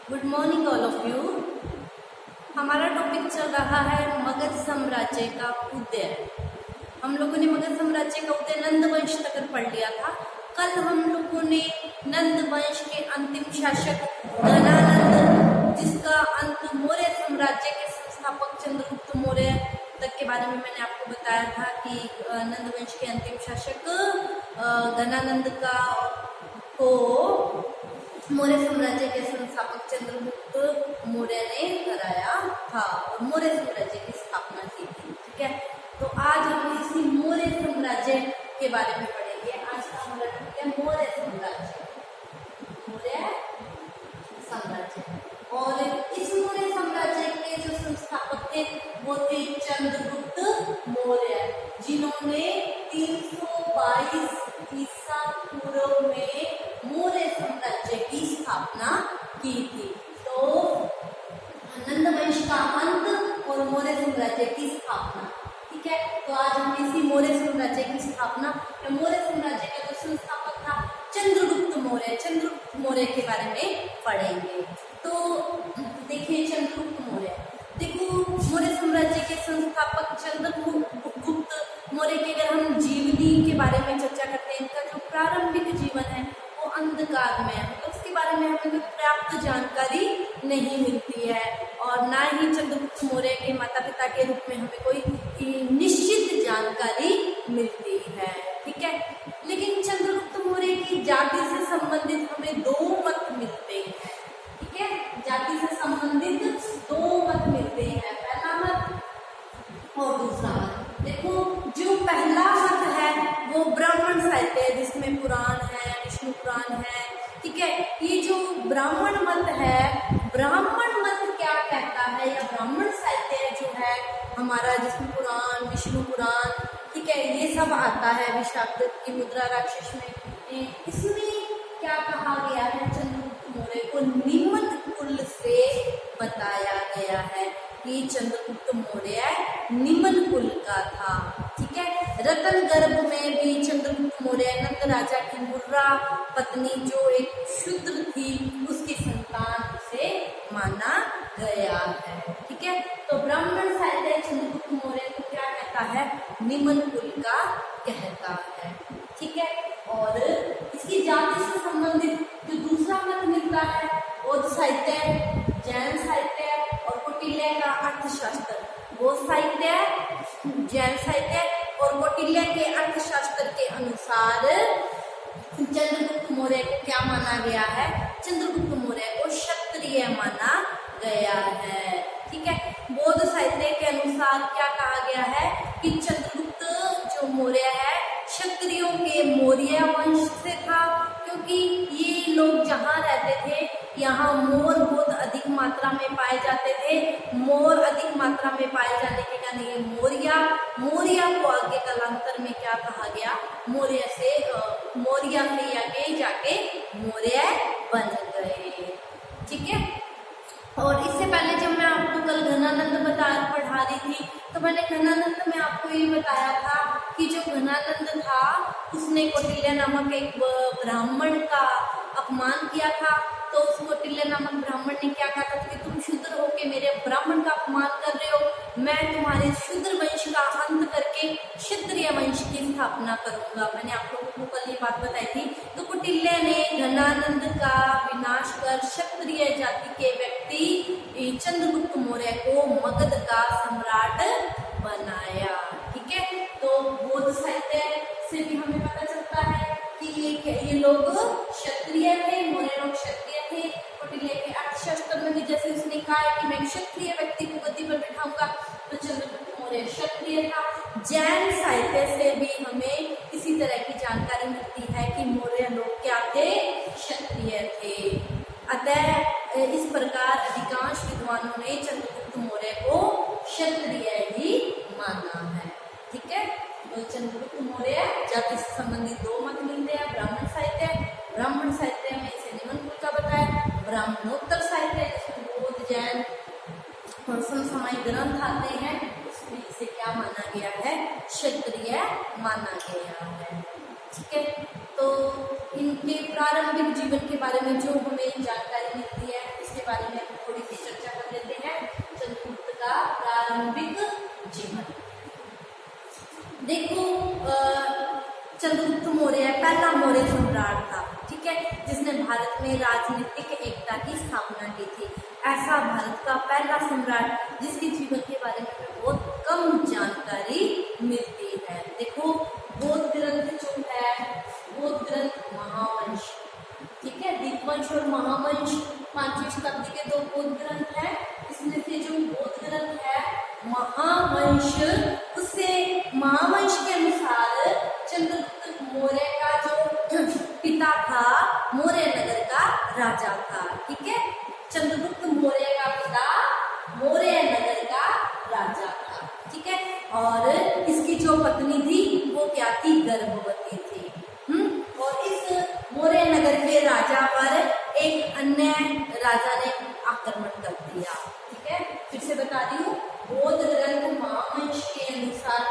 Good morning all of you. हमारा topic चल रहा है मगध साम्राज्य का उदय। हम लोगों ने मगध साम्राज्य का उदय नंद वंश तक पढ़ लिया था। कल हम लोगों ने नंद वंश के अंतिम शासक घनानंद, जिसका अंत मौर्य साम्राज्य के संस्थापक चंद्रगुप्त मौर्य तक के बारे में मैंने आपको बताया था कि नंद वंश के अंतिम शासक घनानंद को मौर्य साम्राज्य के संस्थापक चंद्रगुप्त मौर्य ने हराया था और मौर्य साम्राज्य की स्थापना की थी। ठीक है, तो आज हम इसी मौर्य साम्राज्य के बारे में पढ़ेंगे। आज का हमारा टॉपिक है मौर्य साम्राज्य। मौर्य साम्राज्य और इस मौर्य साम्राज्य के जो संस्थापक थे वो थे चंद्रगुप्त मौर्य, जिन्होंने 322 ईसा पूर्व में मौर्य साम्राज्य की स्थापना की थी। तो नंद वंश का अंत और मौर्य साम्राज्य की स्थापना। ठीक है, तो आज हम इसी मौर्य साम्राज्य की स्थापना, मौर्य साम्राज्य का जो संस्थापक था चंद्रगुप्त मौर्य के बारे में पढ़ेंगे। तो देखिए चंद्रगुप्त मौर्य, देखो मौर्य साम्राज्य के संस्थापक चंद्रगुप्त मौर्य की अगर हम जीवनी के बारे में चर्चा करते हैं, इनका जो प्रारंभिक जीवन है वो अंधकार में है, तो उसके बारे में हमें कोई पर्याप्त जानकारी नहीं मिलती है और ना ही चंद्रगुप्त मौर्य के माता पिता के रूप में हमें कोई निश्चित जानकारी मिलती है। ठीक है, लेकिन चंद्रगुप्त मौर्य की जाति से संबंधित हमें दो मत मिलते हैं। ठीक है, जाति से संबंधित दो मत मिलते हैं, पहला मत और दूसरा मत। देखो जो पहला मत है वो ब्राह्मण साहित्य है, जिसमें पुराण है, विष्णु पुराण है। ठीक है, ये जो ब्राह्मण मत है, ब्राह्मण मत क्या कहता है या ब्राह्मण साहित्य जो है हमारा, जिसमें पुराण, विष्णु पुराण, ठीक है, ये सब आता है विशाखदत्त की मुद्रा राक्षस में। इसमें क्या कहा गया है, चंद्रगुप्त मौर्य को निम्न कुल से बताया गया है कि चंद्रगुप्त मौर्य निम्न कुल का था। ठीक है, रतन गर्भ में भी चंद्रगुप्त मौर्य नंद राजा की मुर्रा पत्नी जो एक शूद्र थी उसकी संतान से माना गया है। ठीक है, तो ब्राह्मण साहित्य चंद्रगुप्त मौर्य को क्या कहता है, निम्न कुल का कहता है। ठीक है, और इसकी जाति से संबंधित जो दूसरा मत मिलता है बौद्ध साहित्य, जैन साहित्य और कौटिल्य का अर्थशास्त्र। बौद्ध साहित्य, जैन साहित्य और कौटिल्य के अर्थशास्त्र के अनुसार चंद्रगुप्त मौर्य को क्या माना गया है, चंद्रगुप्त मौर्य को क्षत्रिय माना गया है। ठीक है, बौद्ध साहित्य के अनुसार क्या कहा गया है कि चंद्रगुप्त जो मौर्य है क्षत्रियों के मौर्य वंश से था, क्योंकि ये लोग जहाँ रहते थे यहाँ मोर बहुत अधिक मात्रा में पाए जाते थे। मोर अधिक मात्रा में पाए जाने के कारण ये मौर्य को आगे कालांतर में क्या कहा गया, मौर्य से आगे जाके मौर्य बन गए। ठीक है, और इससे पहले जब मैं आपको कल घनानंद पढ़ा रही थी तो मैंने घनानंद में आपको ये बताया था कि जो घनानंद था उसने कौटिल्य नामक एक ब्राह्मण का अपमान किया था। तो उस कौटिल्य नामक ब्राह्मण ने क्या कहा था कि तुम शूद्र होके मेरे ब्राह्मण का अपमान कर रहे हो, मैं तुम्हारे शूद्र वंश का अंत करके क्षत्रिय वंश की स्थापना करूंगा। मैंने आप लोगों को कल ये बात बताई थी। तो कौटिल्य ने घनानंद का विनाश कर क्षत्रिय जाति के व्यक्ति चंद्रगुप्त मौर्य को मगध का सम्राट बनाया। ठीक है, तो बौद्ध साहित्य से भी हमें पता चलता है कि ये लोग क्षत्रिय थे, मौर्य लोग क्षत्रिय थे। कौटिल्य के अर्थशास्त्र में भी जैसे उसने कहा है कि मैं क्षत्रिय व्यक्ति को गद्दी पर बिठाऊंगा, तो चंद्रगुप्त मौर्य क्षत्रिय था। जैन साहित्य से भी हमें इसी तरह की जानकारी मिलती है कि मौर्य लोग क्या थे, क्षत्रिय थे। अतः इस प्रकार अधिकांश विद्वानों ने चंद्रगुप्त मौर्य को क्षत्रिय ही माना है। ठीक है, तो चंद्रगुप्त मौर्य जाति से संबंधित दो मत मिलते हैं, ब्राह्मण साहित्य में इसे निम्न कुल का बताया, ब्राह्मणोत्तर साहित्य जिसमें बौद्ध, जैन और समसामयिक ग्रंथ आते हैं उसमें इसे क्या माना गया है, क्षत्रिय माना गया है। ठीक है, तो इनके प्रारंभिक जीवन के बारे में जो हमें जानकारी मिलती है इसके बारे मौर्य सम्राट था, ठीक है, जिसने भारत में राजनीतिक एकता की स्थापना की थी। ऐसा भारत का पहला सम्राट जिसके जीवन के बारे में बहुत कम जानकारी मिलती है। देखो बौद्ध ग्रंथ जो है, बौद्ध ग्रंथ महावंश, ठीक है, दीपवंश और महावंश 5वीं शताब्दी के 2 बौद्ध ग्रंथ है। इसमें से जो बौद्ध ग्रंथ है महावंश, उससे महावंश के अनुसार चंद्रगुप्त मौर्य का जो पिता था मौर्य नगर का राजा था, ठीक है, चंद्रगुप्त मौर्य का पिता मौर्य नगर का राजा था, ठीक है, और इसकी जो पत्नी थी वो क्या थी, गर्भवती थी। और इस मौर्य नगर के राजा पर एक अन्य राजा ने आक्रमण कर दिया, ठीक है। फिर से बता रही हूँ, बौद्ध ग्रंथ महावंश के अनुसार,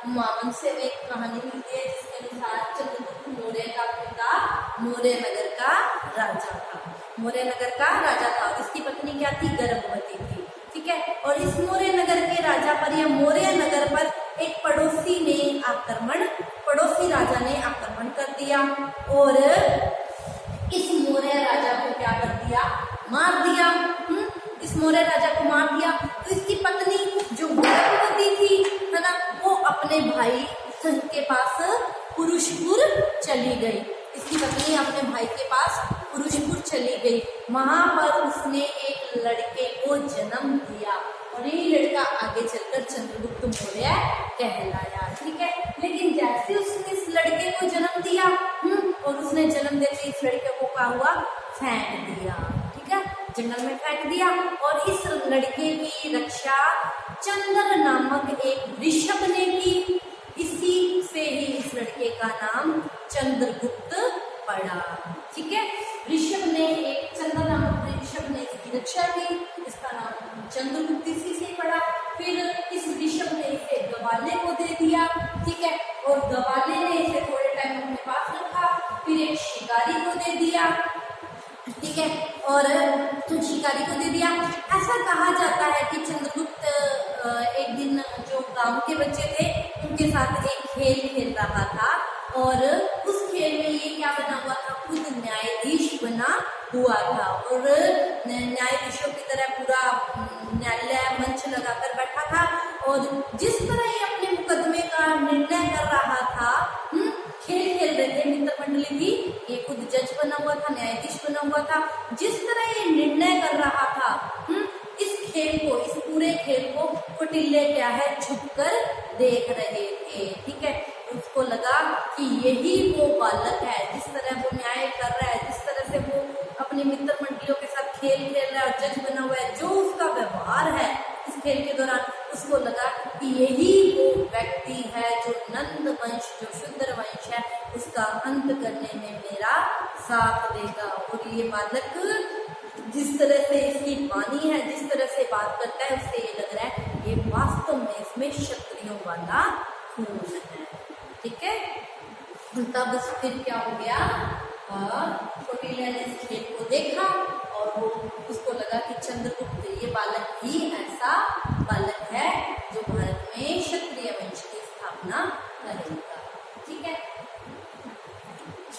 महावंश से एक कहानी मिलती है जिसके अनुसार चंद्रगुप्त मौर्य का पिता मौर्य नगर का राजा था, मौर्य नगर का राजा था। इसकी पत्नी क्या थी, गर्भवती थी, ठीक है। और इस मौर्य नगर के राजा पर या मौर्य नगर पर एक पड़ोसी राजा ने आक्रमण कर दिया और इस मौर्य राजा को क्या कर दिया, मार दिया। इस मौर्य राजा को मार दिया। तो इसकी पत्नी जो गर्भवती थी, है ना, वो अपने भाई के पास पुरुषपुर चली गई। इसकी पत्नी अपने भाई के पास पुरुषपुर चली गई। वहां पर उसने एक लड़के को जन्म दिया और ये लड़का आगे चलकर चंद्रगुप्त मौर्य कहलाया, ठीक है। लेकिन जैसे उसने इस लड़के को जन्म दिया और उसने जन्म देते इस लड़के को क्या हुआ, फेंक दिया, ठीक है, जंगल में फेंक दिया। और इस लड़के की रक्षा चंद्र नामक एक ऋषभ ने की। इसी से ही इस लड़के का नाम चंद्रगुप्त पड़ा, ठीक है। ऋषभ ने, एक चंद्र नामक ऋषभ ने इसकी रक्षा की, इसका नाम चंद्रगुप्त इसी से पड़ा। फिर इस ऋषभ ने इसे गवाले को दे दिया, ठीक है, और गवाले ने इसे थोड़े टाइम अपने पास रखा। फिर एक शिकारी को दे दिया, ठीक है, और शिकारी को दे दिया। ऐसा कहा जाता है कि चंद्रगुप्त एक दिन जो गांव के बच्चे थे उनके साथ एक खेल खेल रहा था और उस खेल में ये क्या बना हुआ था, खुद न्यायाधीश बना हुआ था और न्यायाधीशों की तरह पूरा न्यायालय मंच लगाकर बैठा था और जिस तरह ये अपने मुकदमे का निर्णय कर रहा था, खेल रहे थे, मित्र मंडली थी, ये खुद जज बना हुआ था, न्यायाधीश बना हुआ था। जिस तरह ये निर्णय कर रहा था, इस पूरे खेल को कौटिल्य क्या है, छुपकर देख रहे थे, ठीक है। उसको लगा कि यही वो बालक है, जिस तरह वो न्याय कर रहा है, जिस तरह से वो अपने मित्र मंडलियों के साथ खेल रहा है और जज बना हुआ है, जो उसका व्यवहार है इस खेल के दौरान, उसको लगा कि यही वो व्यक्ति है जो नंद वंश, जो शूद्र वंश है, उसका अंत करने में मेरा साथ देगा। और ये बालक जिस तरह से इसकी वाणी है, जिस तरह से बात करता है, उससे ये लग रहा है ये वास्तव में इसमें क्षत्रियों वाला खून है, ठीक है। तब फिर क्या हो गया, कौटिल्य ने इस खेल को देखा और वो उसको लगा कि चंद्रगुप्त ये बालक ही ऐसा बालक है जो भारत में क्षत्रिय वंश की स्थापना करेगा, ठीक है।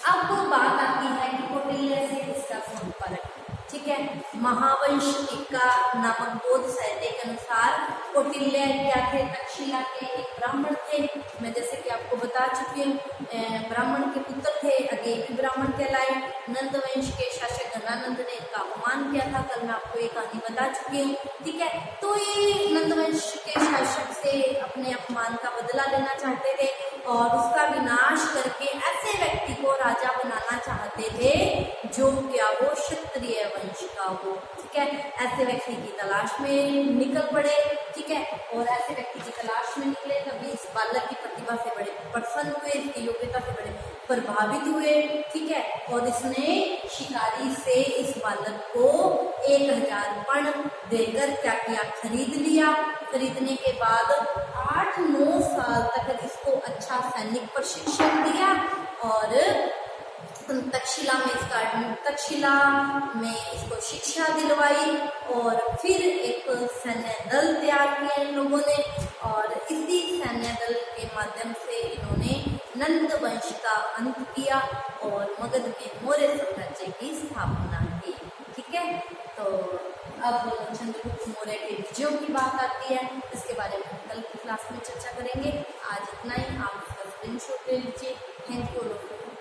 अब बात आती है कि कौटिल्य से इसका संपर्क, ठीक है। महावंश टीका नामक बौद्ध साहित्य के अनुसार कौटिल्य क्या थे, तक्षशिला के एक ब्राह्मण थे। मैं जैसे कि आपको बता चुकी हूँ, ब्राह्मण के पुत्र थे, आगे भी ब्राह्मण कहलाए। नंद वंश के शासक घनानंद ने इनका अपमान किया था, कल मैं आपको ये कहानी बता चुकी हूँ, ठीक है। तो ये नंद वंश के शासक से अपने अपमान का बदला लेना चाहते थे और उसका विनाश करके ऐसे व्यक्ति को राजा बनाना चाहते थे जो क्या वो क्षत्रिय वंश का हो, ठीक है। ऐसे व्यक्ति की तलाश में निकल पड़े, ठीक है, और ऐसे व्यक्ति की तलाश में निकले तभी इस बालक की प्रतिभा से बड़े प्रसन्न हुए, इसकी योग्यता से बड़े प्रभावित हुए, ठीक है। और इसने शिकारी से इस बालक को 1000 पर्ण देकर क्या किया, खरीद लिया। खरीदने के बाद 8-9 साल तक इसको अच्छा सैनिक प्रशिक्षण दिया और तक्षशिला में इसको शिक्षा दिलवाई और फिर एक सैन्य दल तैयार किया इन लोगों ने और इसी सैन्य दल के माध्यम से इन्होंने नंद वंश का अंत किया और मगध में मौर्य साम्राज्य की स्थापना की। ठीक है, तो अब चंद्रगुप्त मौर्य के विजयों की बात आती है, इसके बारे में हम कल की क्लास में चर्चा करेंगे। आज इतना ही, आप इसका स्क्रीनशॉट ले लीजिए। Thank you.